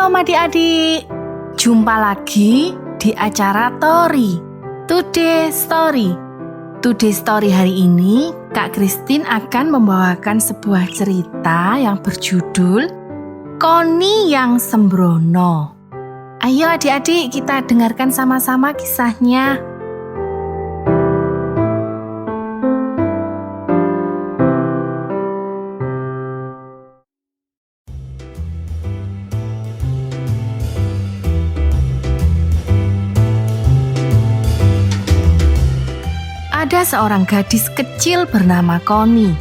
Shalom adik-adik, jumpa lagi di acara Tori Today Story. Today Story hari ini Kak Christine akan membawakan sebuah cerita yang berjudul Koni yang Sembrono. Ayo adik-adik kita dengarkan sama-sama kisahnya. Ada seorang gadis kecil bernama Koni.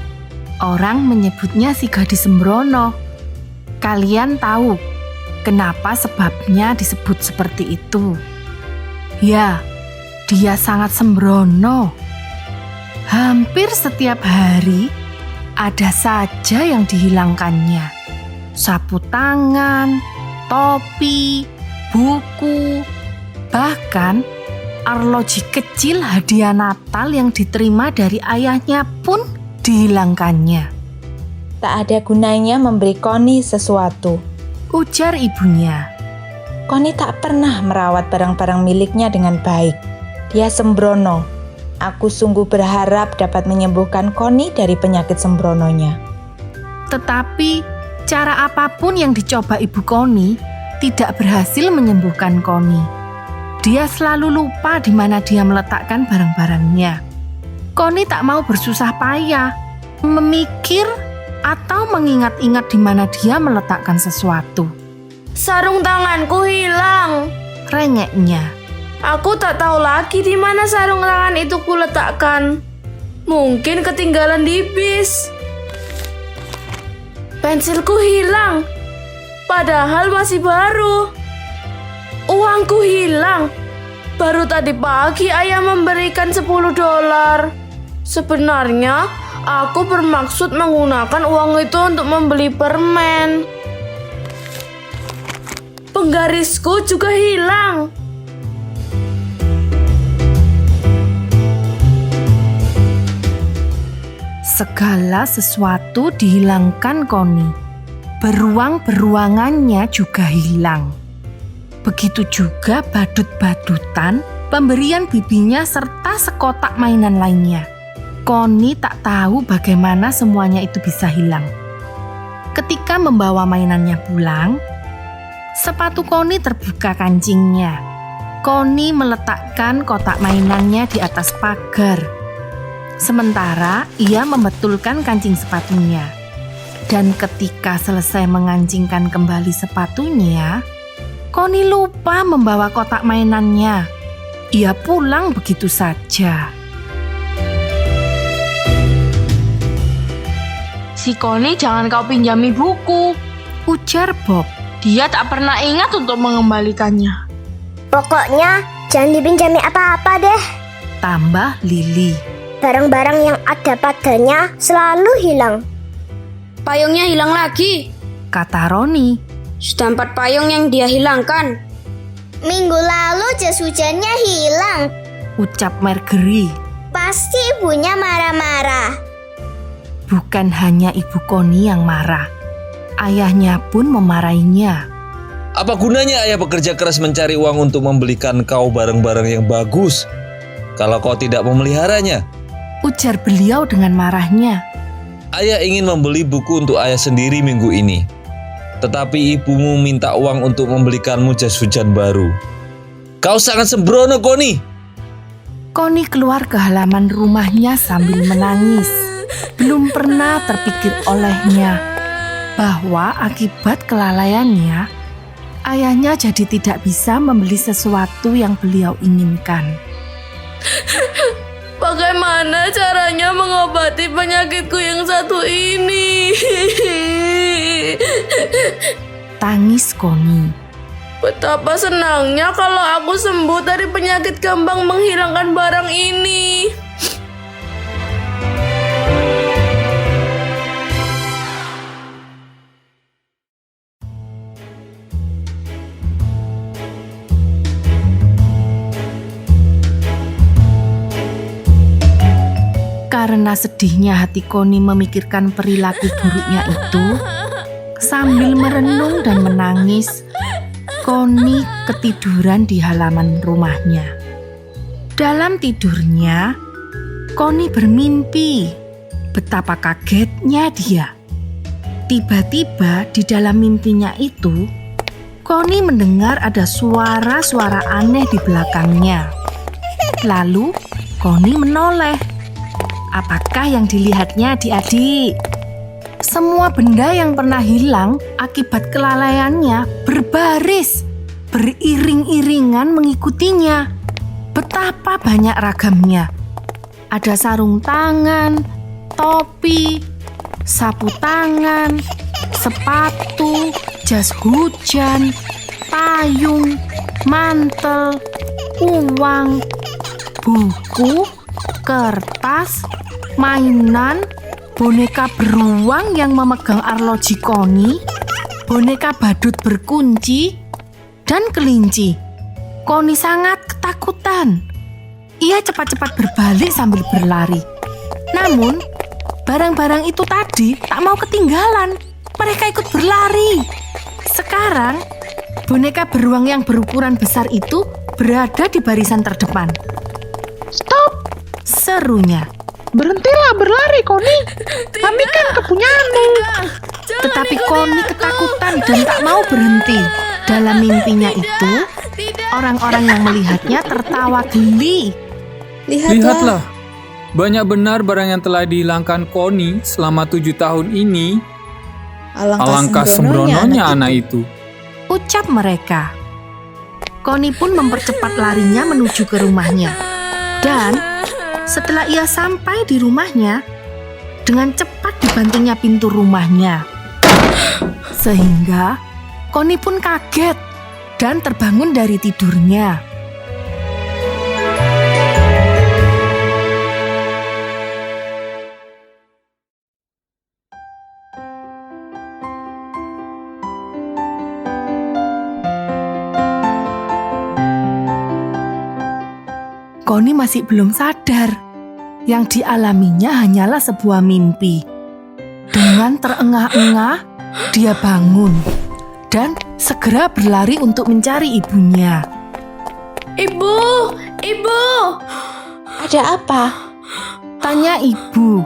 Orang menyebutnya si gadis sembrono. Kalian tahu kenapa sebabnya disebut seperti itu? Ya, dia sangat sembrono. Hampir setiap hari ada saja yang dihilangkannya. Sapu tangan, topi, buku, bahkan arloji kecil hadiah Natal yang diterima dari ayahnya pun dihilangkannya. Tak ada gunanya memberi Koni sesuatu, Ujar ibunya. Koni tak pernah merawat barang-barang miliknya dengan baik. Dia sembrono. Aku sungguh berharap dapat menyembuhkan Koni dari penyakit sembrononya. Tetapi cara apapun yang dicoba ibu Koni tidak berhasil menyembuhkan Koni. Dia selalu lupa di mana dia meletakkan barang-barangnya. Koni tak mau bersusah payah, memikir atau mengingat-ingat di mana dia meletakkan sesuatu. Sarung tanganku hilang. Rengeknya. Aku tak tahu lagi di mana sarung tangan itu kuletakkan. Mungkin ketinggalan di bis. Pensilku hilang. Padahal masih baru. Uangku hilang. Baru tadi pagi ayah memberikan $10. Sebenarnya aku bermaksud menggunakan uang itu untuk membeli permen. Penggarisku juga hilang. Segala sesuatu dihilangkan Koni. Beruang-beruangannya juga hilang. Begitu juga badut-badutan, pemberian bibinya serta sekotak mainan lainnya. Koni tak tahu bagaimana semuanya itu bisa hilang. Ketika membawa mainannya pulang, sepatu Koni terbuka kancingnya. Koni meletakkan kotak mainannya di atas pagar. Sementara ia membetulkan kancing sepatunya. Dan ketika selesai mengancingkan kembali sepatunya, Koni lupa membawa kotak mainannya. Ia pulang begitu saja. Si Koni jangan kau pinjami buku. Ujar Bob. Dia tak pernah ingat untuk mengembalikannya. Pokoknya jangan dipinjami apa-apa deh. Tambah Lili. Barang-barang yang ada padanya selalu hilang. Payungnya hilang lagi. Kata Roni. Sudah 4 payung yang dia hilangkan. Minggu lalu jas hujannya hilang. Ucap Margery. Pasti ibunya marah-marah. Bukan hanya ibu Koni yang marah. Ayahnya pun memarahinya. Apa gunanya ayah bekerja keras mencari uang untuk membelikan kau barang-barang yang bagus kalau kau tidak memeliharanya? Ujar beliau dengan marahnya. Ayah ingin membeli buku untuk ayah sendiri minggu ini. Tetapi ibumu minta uang untuk membelikanmu jas hujan baru. Kau sangat sembrono, Koni. Koni keluar ke halaman rumahnya sambil menangis. Belum pernah terpikir olehnya bahwa akibat kelalaiannya, ayahnya jadi tidak bisa membeli sesuatu yang beliau inginkan. Bagaimana caranya mengobati penyakitku yang satu ini? Tangis Koni. Betapa senangnya kalau aku sembuh dari penyakit gampang menghilangkan barang ini. Karena sedihnya hati Koni memikirkan perilaku buruknya itu, sambil merenung dan menangis, Koni ketiduran di halaman rumahnya. Dalam tidurnya, Koni bermimpi betapa kagetnya dia. Tiba-tiba di dalam mimpinya itu, Koni mendengar ada suara-suara aneh di belakangnya. Lalu Koni menoleh. Apakah yang dilihatnya adik-adik? Semua benda yang pernah hilang akibat kelalaiannya berbaris, beriring-iringan mengikutinya. Betapa banyak ragamnya. Ada sarung tangan, topi, sapu tangan, sepatu, jas hujan, payung, mantel, uang, buku, kertas, mainan, boneka beruang yang memegang arloji Koni, boneka badut berkunci, dan kelinci. Koni sangat ketakutan. Ia cepat-cepat berbalik sambil berlari. Namun, barang-barang itu tadi tak mau ketinggalan. Mereka ikut berlari. Sekarang, boneka beruang yang berukuran besar itu berada di barisan terdepan. Stop! Serunya. Berhentilah berlari, Koni. Kami kan kepunyaanmu. Tetapi Koni ketakutan dan tak mau berhenti. Dalam mimpinya itu, orang-orang yang melihatnya tertawa geli. Lihatlah, banyak benar barang yang telah dihilangkan Koni selama 7 tahun ini. Alangkah sembrononya anak itu. Ucap mereka. Koni pun mempercepat larinya menuju ke rumahnya. Dan setelah ia sampai di rumahnya, dengan cepat dibantingnya pintu rumahnya. Sehingga Koni pun kaget dan terbangun dari tidurnya. Koni masih belum sadar. Yang dialaminya hanyalah sebuah mimpi. Dengan terengah-engah, dia bangun dan segera berlari untuk mencari ibunya. Ibu, ibu. Ada apa? Tanya ibu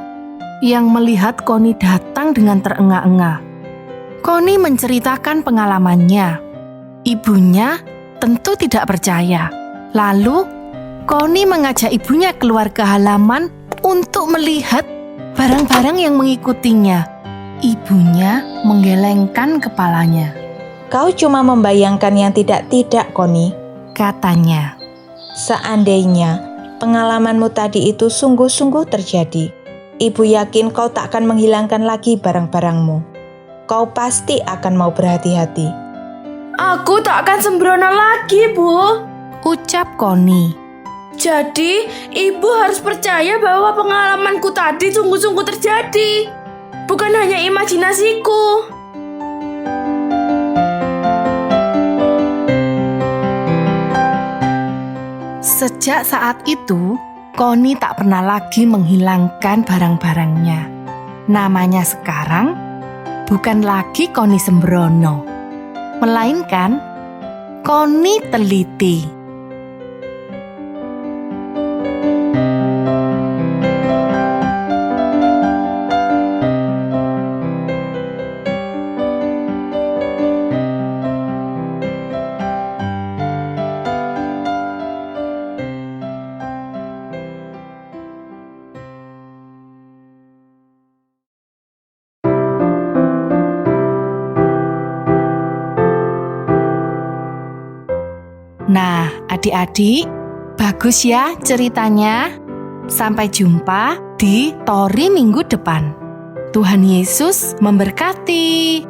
yang melihat Koni datang dengan terengah-engah. Koni menceritakan pengalamannya. Ibunya tentu tidak percaya. Lalu Koni mengajak ibunya keluar ke halaman untuk melihat barang-barang yang mengikutinya. Ibunya menggelengkan kepalanya. Kau cuma membayangkan yang tidak-tidak, Koni. Katanya. Seandainya pengalamanmu tadi itu sungguh-sungguh terjadi, ibu yakin kau tak akan menghilangkan lagi barang-barangmu. Kau pasti akan mau berhati-hati. Aku tak akan sembrono lagi, Bu. Ucap Koni. Jadi, ibu harus percaya bahwa pengalamanku tadi sungguh-sungguh terjadi. Bukan hanya imajinasiku. Sejak saat itu, Koni tak pernah lagi menghilangkan barang-barangnya. Namanya sekarang bukan lagi Koni sembrono, melainkan Koni teliti. Nah, adik-adik, bagus ya ceritanya. Sampai jumpa di Tori minggu depan. Tuhan Yesus memberkati.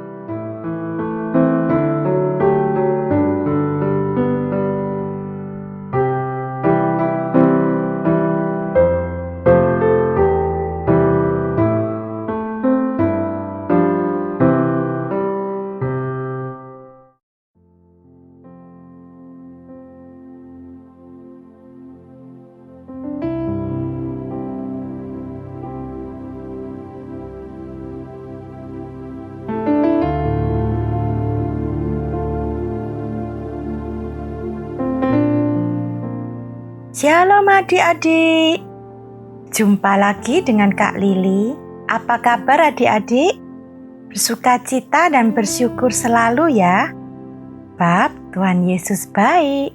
Shalom adik-adik. Jumpa lagi dengan Kak Lili. Apa kabar adik-adik? Bersukacita dan bersyukur selalu ya. Bab Tuhan Yesus baik.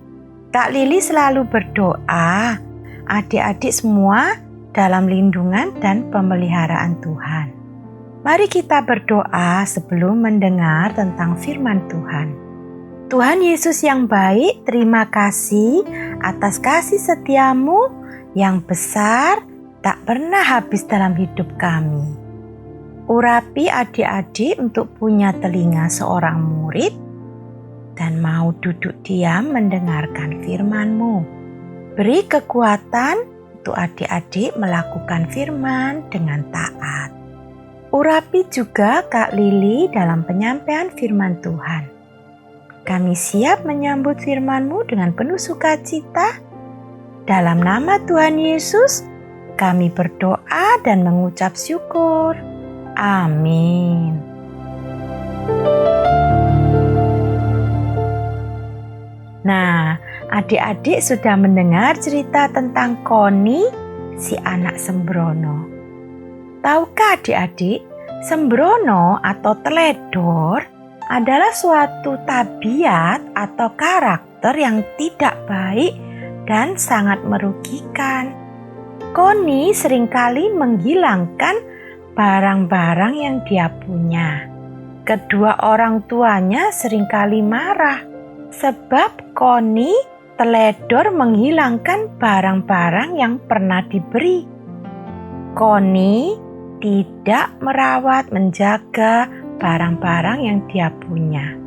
Kak Lili selalu berdoa adik-adik semua dalam lindungan dan pemeliharaan Tuhan. Mari kita berdoa sebelum mendengar tentang firman Tuhan. Tuhan Yesus yang baik, terima kasih atas kasih setiamu yang besar tak pernah habis dalam hidup kami. Urapi adik-adik untuk punya telinga seorang murid dan mau duduk diam mendengarkan firman-Mu. Beri kekuatan untuk adik-adik melakukan firman dengan taat. Urapi juga Kak Lili dalam penyampaian firman Tuhan. Kami siap menyambut firman-Mu dengan penuh sukacita. Dalam nama Tuhan Yesus, kami berdoa dan mengucap syukur. Amin. Nah, adik-adik sudah mendengar cerita tentang Koni, si anak sembrono. Tahukah adik-adik, sembrono atau teledor adalah suatu tabiat atau karakter yang tidak baik dan sangat merugikan. Koni seringkali menghilangkan barang-barang yang dia punya. Kedua orang tuanya seringkali marah sebab Koni teledor menghilangkan barang-barang yang pernah diberi. Koni tidak merawat, menjaga barang-barang yang dia punya.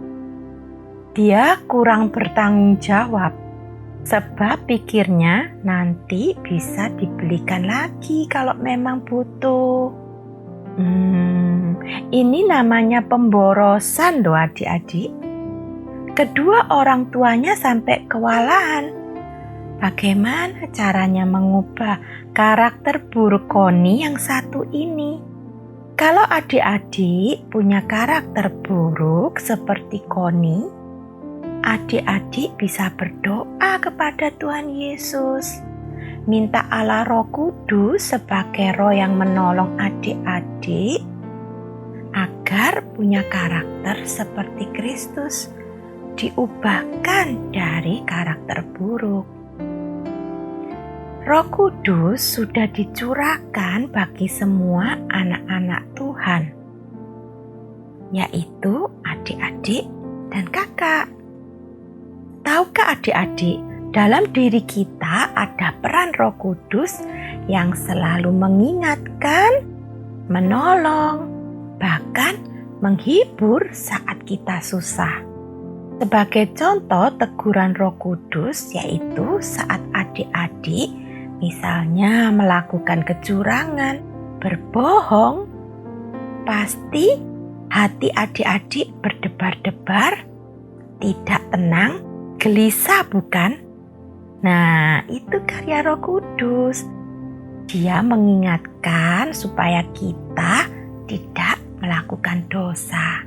Dia kurang bertanggung jawab sebab pikirnya nanti bisa dibelikan lagi kalau memang butuh. Ini namanya pemborosan loh adik-adik. Kedua orang tuanya sampai kewalahan. Bagaimana caranya mengubah karakter buruk Koni yang satu ini? Kalau adik-adik punya karakter buruk seperti Koni, adik-adik bisa berdoa kepada Tuhan Yesus. Minta Allah Roh Kudus sebagai roh yang menolong adik-adik agar punya karakter seperti Kristus, diubahkan dari karakter buruk. Roh Kudus sudah dicurahkan bagi semua anak-anak Tuhan, yaitu adik-adik dan kakak. Tahukah adik-adik, dalam diri kita ada peran Roh Kudus yang selalu mengingatkan, menolong, bahkan menghibur saat kita susah. Sebagai contoh teguran Roh Kudus yaitu saat adik-adik misalnya melakukan kecurangan, berbohong, pasti hati adik-adik berdebar-debar, tidak tenang, gelisah bukan? Nah, itu karya Roh Kudus. Dia mengingatkan supaya kita tidak melakukan dosa.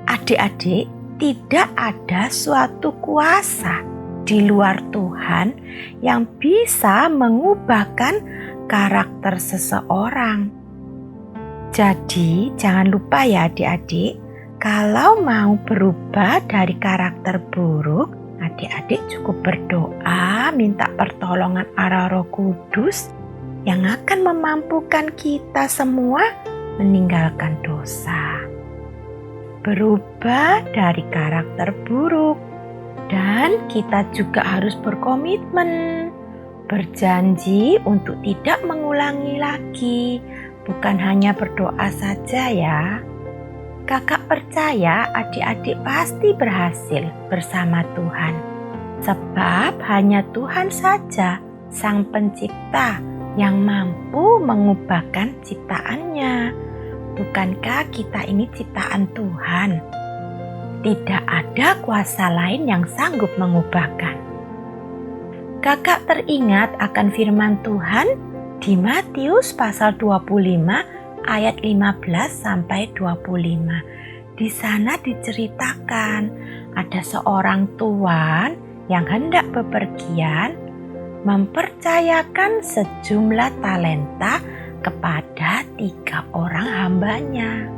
Adik-adik, tidak ada suatu kuasa di luar Tuhan yang bisa mengubahkan karakter seseorang. Jadi jangan lupa ya adik-adik, kalau mau berubah dari karakter buruk, adik-adik cukup berdoa minta pertolongan arah Roh Kudus yang akan memampukan kita semua meninggalkan dosa. Berubah dari karakter buruk. Dan kita juga harus berkomitmen, berjanji untuk tidak mengulangi lagi, bukan hanya berdoa saja ya. Kakak percaya adik-adik pasti berhasil bersama Tuhan, sebab hanya Tuhan saja Sang Pencipta yang mampu mengubahkan ciptaannya. Bukankah kita ini ciptaan Tuhan? Tidak ada kuasa lain yang sanggup mengubahkan. Kakak teringat akan firman Tuhan di Matius pasal 25 ayat 15 sampai 25. Di sana diceritakan ada seorang tuan yang hendak bepergian, mempercayakan sejumlah talenta kepada 3 orang hambanya.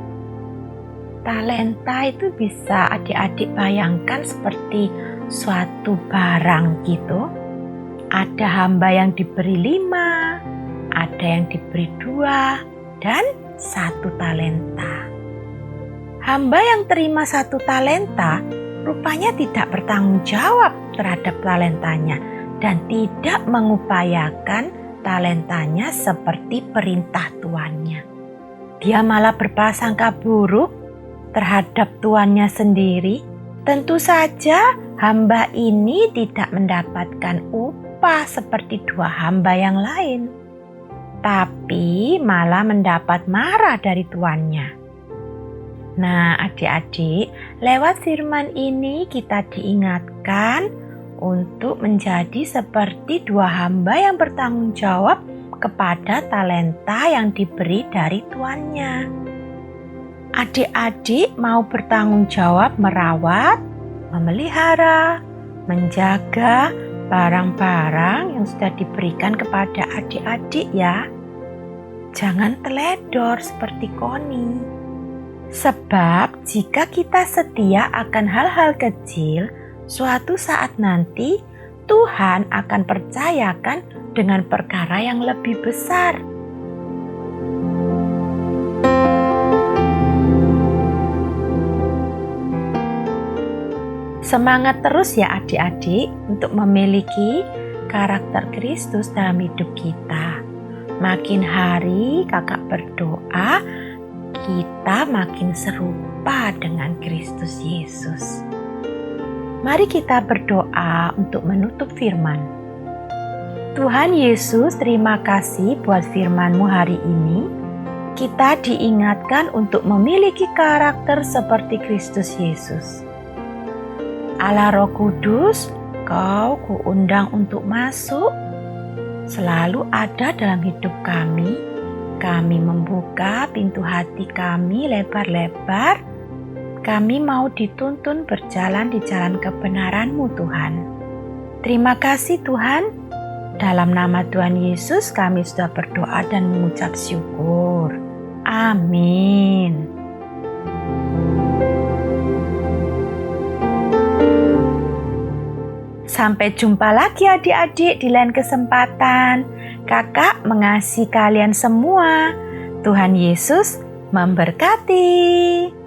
Talenta itu bisa adik-adik bayangkan seperti suatu barang gitu. Ada hamba yang diberi 5, ada yang diberi 2, dan 1 talenta. Hamba yang terima 1 talenta rupanya tidak bertanggung jawab terhadap talentanya dan tidak mengupayakan talentanya seperti perintah tuannya. Dia malah berprasangka buruk terhadap tuannya sendiri. Tentu saja hamba ini tidak mendapatkan upah seperti 2 hamba yang lain, tapi malah mendapat marah dari tuannya. Nah, adik-adik, lewat firman ini kita diingatkan untuk menjadi seperti 2 hamba yang bertanggung jawab kepada talenta yang diberi dari tuannya. Adik-adik mau bertanggung jawab merawat, memelihara, menjaga barang-barang yang sudah diberikan kepada adik-adik ya. Jangan teledor seperti Koni. Sebab jika kita setia akan hal-hal kecil, suatu saat nanti Tuhan akan percayakan dengan perkara yang lebih besar. Semangat terus ya adik-adik untuk memiliki karakter Kristus dalam hidup kita. Makin hari kakak berdoa, kita makin serupa dengan Kristus Yesus. Mari kita berdoa untuk menutup firman. Tuhan Yesus, terima kasih buat firman-Mu hari ini. Kita diingatkan untuk memiliki karakter seperti Kristus Yesus. Allah Roh Kudus, Kau kuundang untuk masuk, selalu ada dalam hidup kami. Kami membuka pintu hati kami lebar-lebar. Kami mau dituntun berjalan di jalan kebenaran-Mu Tuhan. Terima kasih Tuhan. Dalam nama Tuhan Yesus kami sudah berdoa dan mengucap syukur. Amin. Sampai jumpa lagi adik-adik di lain kesempatan. Kakak mengasihi kalian semua. Tuhan Yesus memberkati.